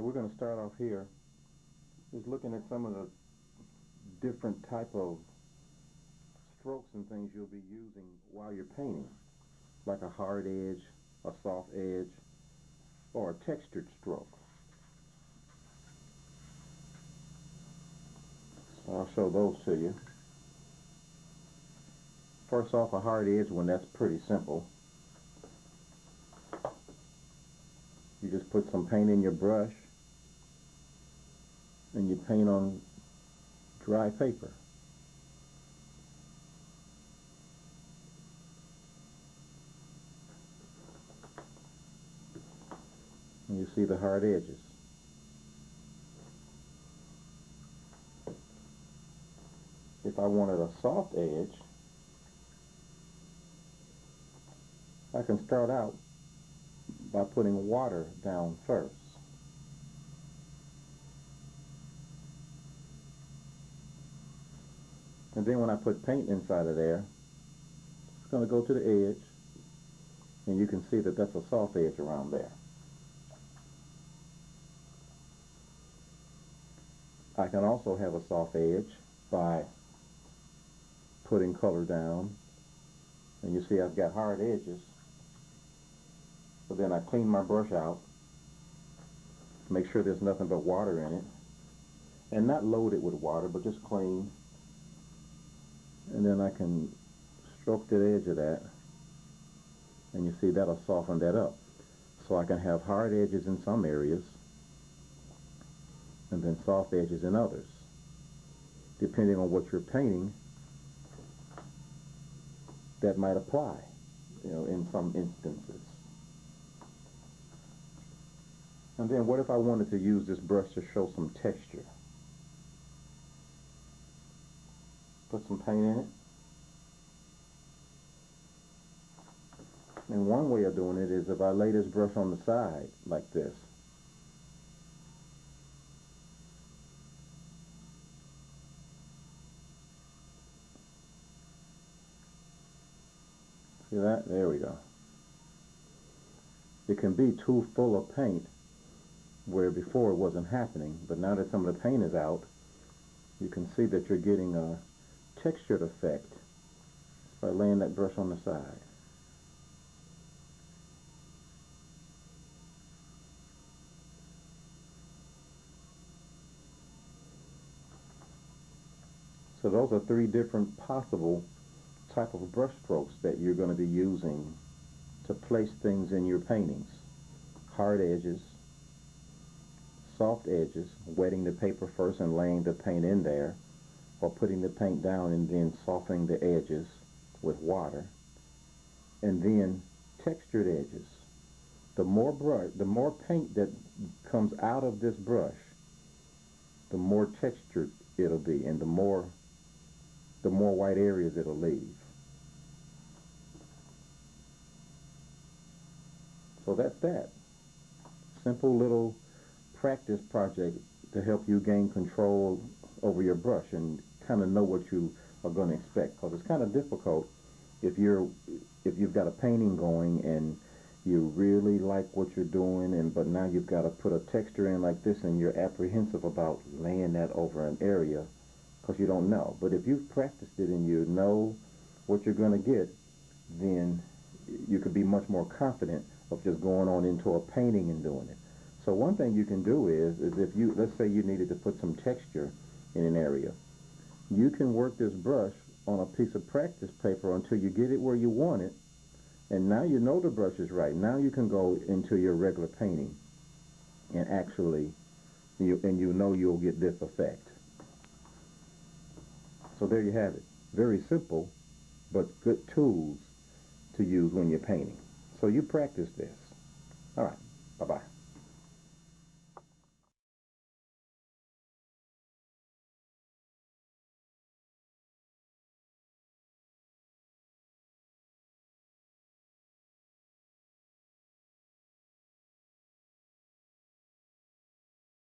And we're going to start off here just looking at some of the different type of strokes and things you'll be using while you're painting, like a hard edge, a soft edge, or a textured stroke. So I'll show those to you. First off, a hard edge one, that's pretty simple. You just put some paint in your brush and you paint on dry paper. And you see the hard edges. If I wanted a soft edge, I can start out by putting water down first. And then when I put paint inside of there, it's going to go to the edge, and you can see that that's a soft edge around there. I can also have a soft edge by putting color down, and you see I've got hard edges. So then I clean my brush out, make sure there's nothing but water in it, and not load it with water, but just clean. And then I can stroke the edge of that, and you see that'll soften that up. So I can have hard edges in some areas and then soft edges in others. Depending on what you're painting, that might apply, in some instances. And then what if I wanted to use this brush to show some texture? Put some paint in it. And one way of doing it is if I lay this brush on the side like this. See that? There we go. It can be too full of paint where before it wasn't happening, but now that some of the paint is out, you can see that you're getting a textured effect by laying that brush on the side. So those are three different possible type of brush strokes that you're going to be using to place things in your paintings. Hard edges, soft edges, wetting the paper first and laying the paint in there, or putting the paint down and then softening the edges with water, and then textured edges. The more paint that comes out of this brush, the more textured it'll be, and the more white areas it'll leave. So that's that. Simple little practice project to help you gain control over your brush and kind of know what you are going to expect, because it's kind of difficult if you've got a painting going and you really like what you're doing, but now you've got to put a texture in like this and you're apprehensive about laying that over an area because you don't know. But if you've practiced it and you know what you're going to get, then you could be much more confident of just going on into a painting and doing it. So one thing you can do is if you, let's say you needed to put some texture in an area, you can work this brush on a piece of practice paper until you get it where you want it, and now you know the brush is right. Now you can go into your regular painting and actually, you know you'll get this effect. So there you have it. Very simple, but good tools to use when you're painting. So you practice this. All right. Bye-bye.